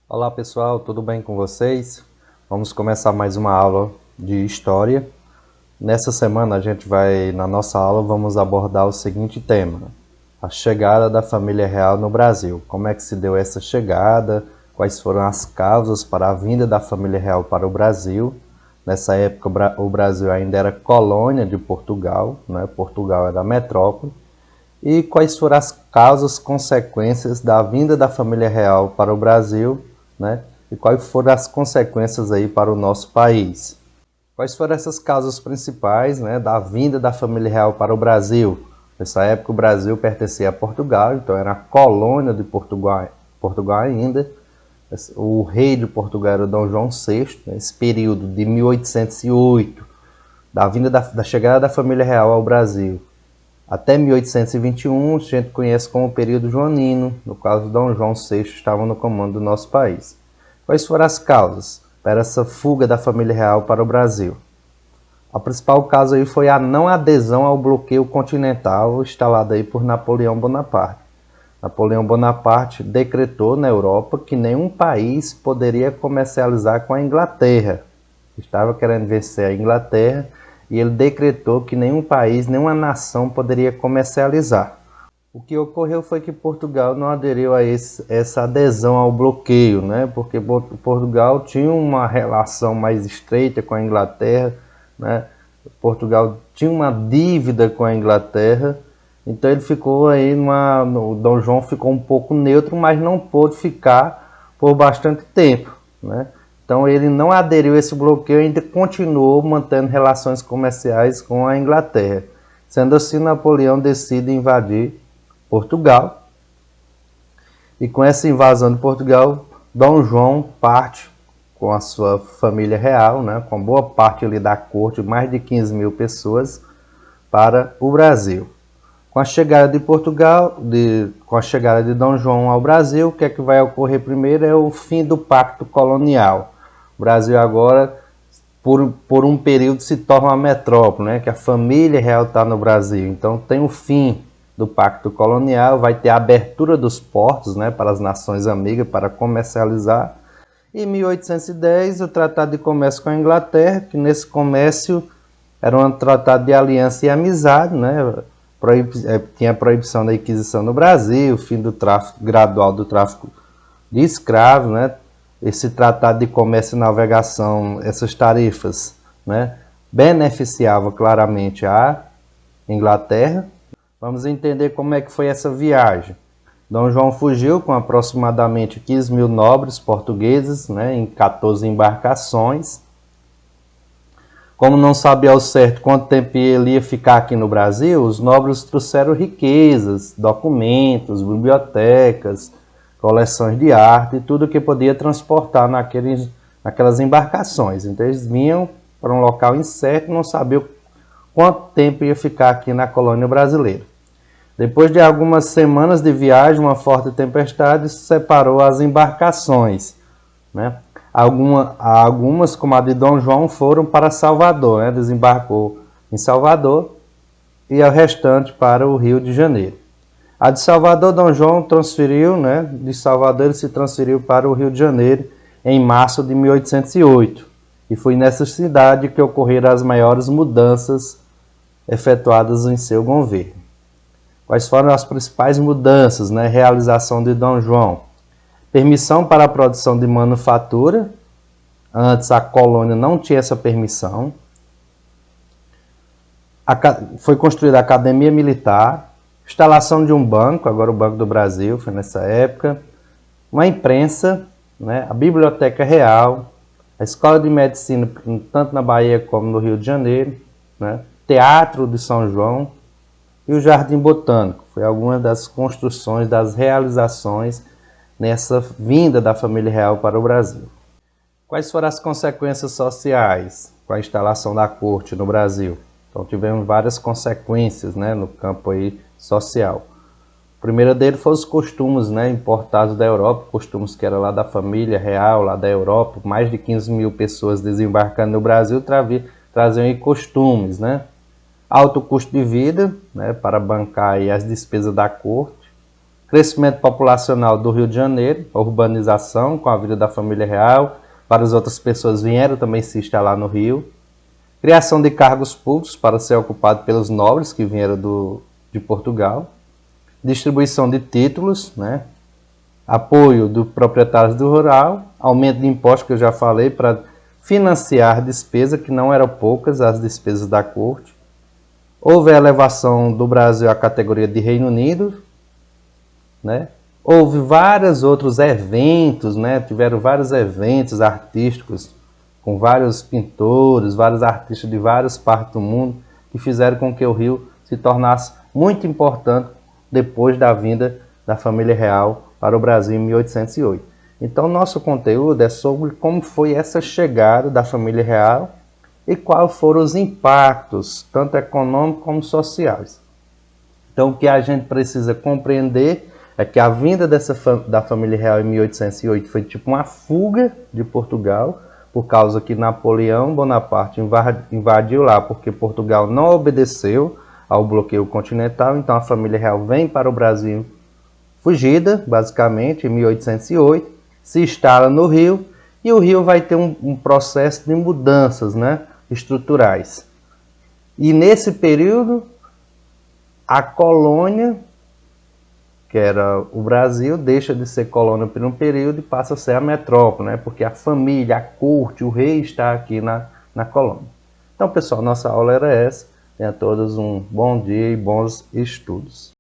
Olá pessoal, tudo bem com vocês? Vamos começar mais uma aula de História. Nessa semana na nossa aula, vamos abordar o seguinte tema: a chegada da família real no Brasil. Como é que se deu essa chegada? Quais foram as causas para a vinda da família real para o Brasil? Nessa época o Brasil ainda era colônia de Portugal, né? Portugal era a metrópole. E quais foram as causas, consequências da vinda da família real para o Brasil, né? E quais foram as consequências aí para o nosso país? Quais foram essas causas principais, né, da vinda da família real para o Brasil? Nessa época o Brasil pertencia a Portugal, então era a colônia de Portugal ainda. O rei de Portugal era Dom João VI, nesse período de 1808, da chegada da família real ao Brasil, até 1821, a gente conhece como o período joanino, no qual Dom João VI estava no comando do nosso país. Quais foram as causas para essa fuga da família real para o Brasil? A principal causa aí foi a não adesão ao bloqueio continental instalado aí por Napoleão Bonaparte. Napoleão Bonaparte decretou na Europa que nenhum país poderia comercializar com a Inglaterra. Estava querendo vencer a Inglaterra, e ele decretou que nenhum país, nenhuma nação poderia comercializar. O que ocorreu foi que Portugal não aderiu a essa adesão ao bloqueio, né? Porque Portugal tinha uma relação mais estreita com a Inglaterra, né? Portugal tinha uma dívida com a Inglaterra, então ele ficou aí o Dom João ficou um pouco neutro, mas não pôde ficar por bastante tempo, né? Então ele não aderiu a esse bloqueio e ainda continuou mantendo relações comerciais com a Inglaterra. Sendo assim, Napoleão decide invadir Portugal. E com essa invasão de Portugal, Dom João parte com a sua família real, né, com boa parte ali da corte, mais de 15 mil pessoas, para o Brasil. Com a chegada de com a chegada de Dom João ao Brasil, o que é que vai ocorrer primeiro é o fim do pacto colonial. O Brasil agora, por um período, se torna uma metrópole, né? Que a família real está no Brasil. Então tem o fim do pacto colonial, vai ter a abertura dos portos, né, para as nações amigas, para comercializar. Em 1810, o Tratado de Comércio com a Inglaterra, que nesse comércio era um tratado de aliança e amizade, né? Tinha a proibição da inquisição no Brasil, o fim do tráfico gradual do tráfico de escravos, né? Esse tratado de comércio e navegação, essas tarifas, né, beneficiava claramente a Inglaterra. Vamos entender como é que foi essa viagem. Dom João fugiu com aproximadamente 15 mil nobres portugueses, né, em 14 embarcações. Como não sabia ao certo quanto tempo ele ia ficar aqui no Brasil, os nobres trouxeram riquezas, documentos, bibliotecas, coleções de arte e tudo que podia transportar naquelas embarcações. Então eles vinham para um local incerto e não sabiam quanto tempo ia ficar aqui na colônia brasileira. Depois de algumas semanas de viagem, uma forte tempestade separou as embarcações, né? Algumas, como a de Dom João, foram para Salvador, né? Desembarcou em Salvador, e o restante para o Rio de Janeiro. A de Salvador, Dom João transferiu, né? De Salvador ele se transferiu para o Rio de Janeiro em março de 1808. E foi nessa cidade que ocorreram as maiores mudanças efetuadas em seu governo. Quais foram as principais mudanças, né? Realização de Dom João? Permissão para a produção de manufatura. Antes a colônia não tinha essa permissão. Foi construída a Academia Militar. Instalação de um banco, agora o Banco do Brasil, foi nessa época. Uma imprensa, né? A Biblioteca Real. A Escola de Medicina, tanto na Bahia como no Rio de Janeiro. Né? Teatro de São João. E o Jardim Botânico. Foi alguma das construções, das realizações nessa vinda da família real para o Brasil. Quais foram as consequências sociais com a instalação da corte no Brasil? Então tivemos várias consequências, né, no campo aí social. A primeira dele foi os costumes, né, importados da Europa, costumes que eram lá da família real, lá da Europa, mais de 15 mil pessoas desembarcando no Brasil traziam aí costumes, né? Alto custo de vida, né, para bancar aí as despesas da corte. Crescimento populacional do Rio de Janeiro, a urbanização com a vida da família real, várias outras pessoas vieram também se instalar no Rio. Criação de cargos públicos para ser ocupado pelos nobres que vieram de Portugal. Distribuição de títulos, né? Apoio dos proprietários do rural, aumento de impostos que eu já falei para financiar despesas que não eram poucas, as despesas da corte. Houve a elevação do Brasil à categoria de Reino Unido, né? Houve vários outros eventos, né? Tiveram vários eventos artísticos com vários pintores, vários artistas de várias partes do mundo que fizeram com que o Rio se tornasse muito importante depois da vinda da família real para o Brasil em 1808. Então, nosso conteúdo é sobre como foi essa chegada da família real e quais foram os impactos, tanto econômicos como sociais. Então, o que a gente precisa compreender é que a vinda da família real em 1808 foi tipo uma fuga de Portugal, por causa que Napoleão Bonaparte invadiu lá, porque Portugal não obedeceu ao bloqueio continental, então a família real vem para o Brasil fugida, basicamente, em 1808, se instala no Rio, e o Rio vai ter um processo de mudanças, né, estruturais. E nesse período, a colônia, que era o Brasil, deixa de ser colônia por um período e passa a ser a metrópole, né? Porque a família, a corte, o rei está aqui na colônia. Então, pessoal, nossa aula era essa. Tenha todos um bom dia e bons estudos.